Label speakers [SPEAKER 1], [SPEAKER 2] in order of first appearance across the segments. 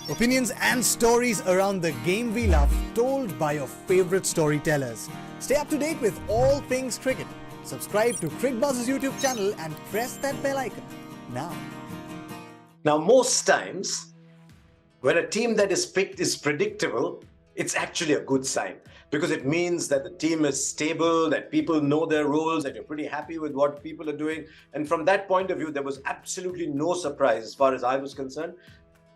[SPEAKER 1] Opinions and stories around the game we love, told by your favorite storytellers. Stay up to date with all things cricket. Subscribe to Cricbuzz's YouTube channel and press that bell icon now.
[SPEAKER 2] Now, most times, when a team that is picked is predictable, it's actually a good sign because it means that the team is stable, that people know their roles, that you're pretty happy with what people are doing. And from that point of view, there was absolutely no surprise as far as I was concerned.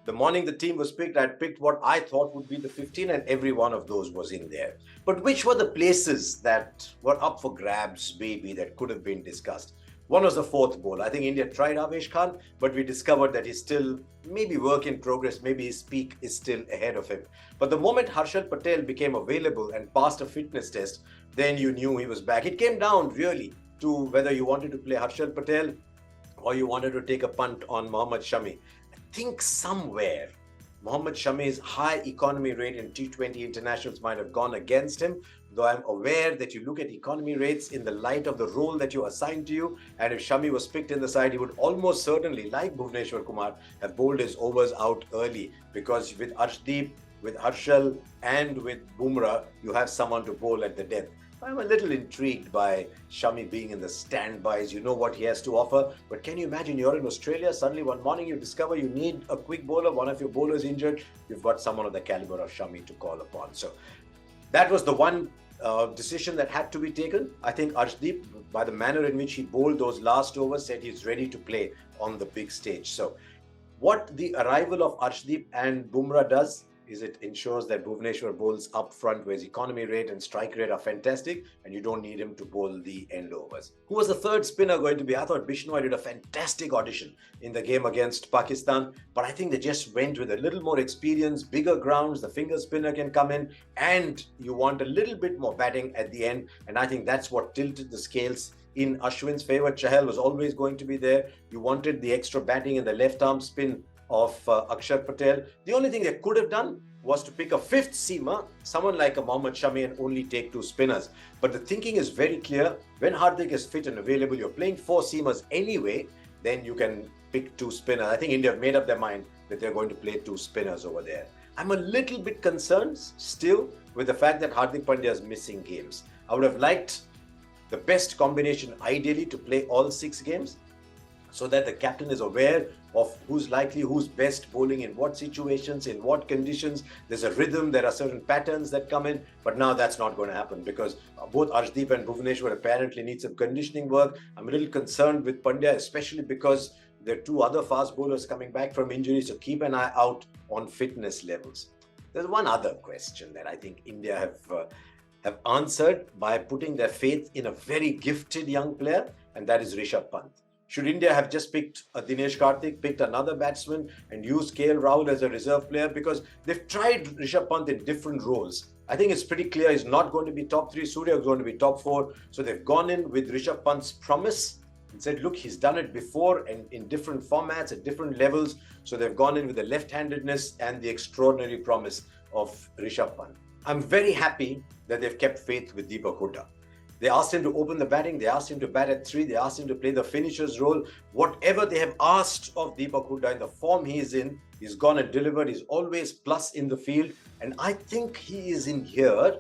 [SPEAKER 2] The morning the team was picked, I had picked what I thought would be the 15, and every one of those was in there. But which were the places that were up for grabs, maybe, that could have been discussed? One was the fourth bowler. I think India tried Avesh Khan, but we discovered that he's still maybe work in progress, maybe his peak is still ahead of him. But the moment Harsha Patel became available and passed a fitness test, then you knew he was back. It came down really to whether you wanted to play Harsha Patel or you wanted to take a punt on Mohammad Shami. I think somewhere Mohammad Shami's high economy rate in T20 internationals might have gone against him, though I'm aware that you look at economy rates in the light of the role that you assigned to you, and if Shami was picked in the side, he would almost certainly, like Bhuvneshwar Kumar, have bowled his overs out early, because with Arshdeep, with Harshal and with Bumrah, you have someone to bowl at the death. I'm a little intrigued by Shami being in the standbys. You know what he has to offer. But can you imagine you're in Australia, suddenly one morning you discover you need a quick bowler, one of your bowlers injured, you've got someone of the caliber of Shami to call upon. So that was the one decision that had to be taken. I think Arshdeep, by the manner in which he bowled those last overs, said he's ready to play on the big stage. So what the arrival of Arshdeep and Bumrah does is it ensures that Bhuvneshwar bowls up front, where his economy rate and strike rate are fantastic, and you don't need him to bowl the end overs. Who was the third spinner going to be? I thought Bishnoi did a fantastic audition in the game against Pakistan, but I think they just went with a little more experience, bigger grounds, the finger spinner can come in, and you want a little bit more batting at the end, and I think that's what tilted the scales in Ashwin's favour. Chahal was always going to be there. You wanted the extra batting in the left arm spin of Akshar Patel. The only thing they could have done was to pick a fifth seamer, someone like a Mohammad Shami, and only take two spinners. But the thinking is very clear. When Hardik is fit and available, you're playing four seamers anyway, then you can pick two spinners. I think India have made up their mind that they're going to play two spinners over there. I'm a little bit concerned still with the fact that Hardik Pandya is missing games. I would have liked the best combination ideally to play all 6 games, so that the captain is aware of who's likely, who's best bowling in what situations, in what conditions. There's a rhythm, there are certain patterns that come in, but now that's not going to happen because both Arshdeep and Bhuvneshwar apparently need some conditioning work. I'm a little concerned with Pandya, especially because there are 2 other fast bowlers coming back from injury, so keep an eye out on fitness levels. There's one other question that I think India have answered by putting their faith in a very gifted young player, and that is Rishabh Pant. Should India have just picked Dinesh Karthik, picked another batsman and used KL Rahul as a reserve player? Because they've tried Rishabh Pant in different roles. I think it's pretty clear he's not going to be top 3. Surya is going to be top 4. So they've gone in with Rishabh Pant's promise and said, look, he's done it before and in different formats at different levels. So they've gone in with the left-handedness and the extraordinary promise of Rishabh Pant. I'm very happy that they've kept faith with Deepak Hooda. They asked him to open the batting, they asked him to bat at 3, they asked him to play the finisher's role. Whatever they have asked of Deepak Hooda in the form he is in, he's gone and delivered. He's always plus in the field. And I think he is in here,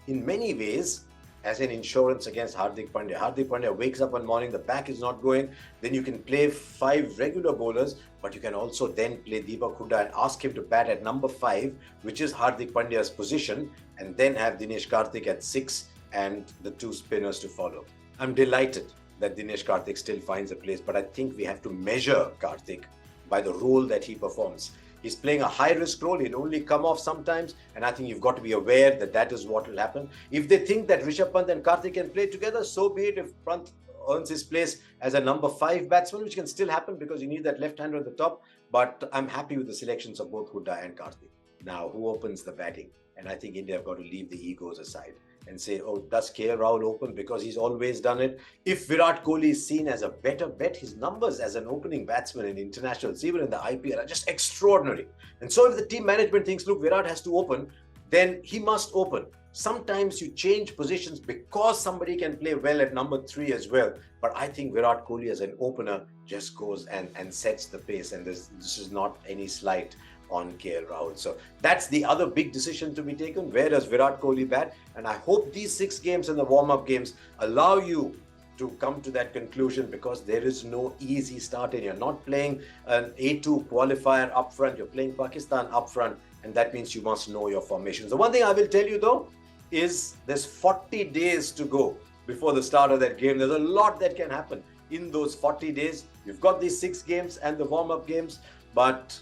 [SPEAKER 2] in many ways, as an insurance against Hardik Pandya. Hardik Pandya wakes up one morning, the back is not going, then you can play 5 regular bowlers, but you can also then play Deepak Hooda and ask him to bat at number 5, which is Hardik Pandya's position, and then have Dinesh Karthik at 6, and the 2 spinners to follow. I'm delighted that Dinesh Karthik still finds a place, but I think we have to measure Karthik by the role that he performs. He's playing a high-risk role. He'll only come off sometimes, and I think you've got to be aware that that is what will happen. If they think that Rishabh Pant and Karthik can play together, so be it. If Pant earns his place as a number 5 batsman, which can still happen because you need that left-hander at the top, but I'm happy with the selections of both Hooda and Karthik. Now, who opens the batting? And I think India have got to leave the egos aside and say, oh, does KL Rahul open? Because he's always done it. If Virat Kohli is seen as a better bet, his numbers as an opening batsman in internationals, even in the IPL, are just extraordinary. And so if the team management thinks, look, Virat has to open, then he must open. Sometimes you change positions because somebody can play well at number 3 as well. But I think Virat Kohli as an opener just goes and sets the pace. And this is not any slight on KL Rahul. So that's the other big decision to be taken. Where does Virat Kohli bat? And I hope these 6 games and the warm-up games allow you to come to that conclusion, because there is no easy start, and you're not playing an A2 qualifier up front, you're playing Pakistan up front, and that means you must know your formations. The one thing I will tell you though is there's 40 days to go before the start of that game. There's a lot that can happen in those 40 days. You've got these 6 games and the warm-up games, but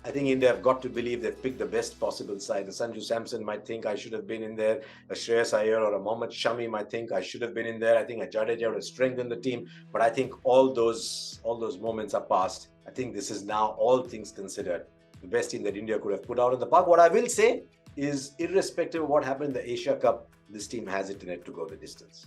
[SPEAKER 2] I think India have got to believe they've picked the best possible side. The Sanju Samson might think I should have been in there. A Shreyas Iyer or a Mohammad Shami might think I should have been in there. I think a Jadeja would have strengthened the team. But I think all those moments are past. I think this is now, all things considered, the best team that India could have put out in the park. What I will say is, irrespective of what happened in the Asia Cup, this team has it in it to go the distance.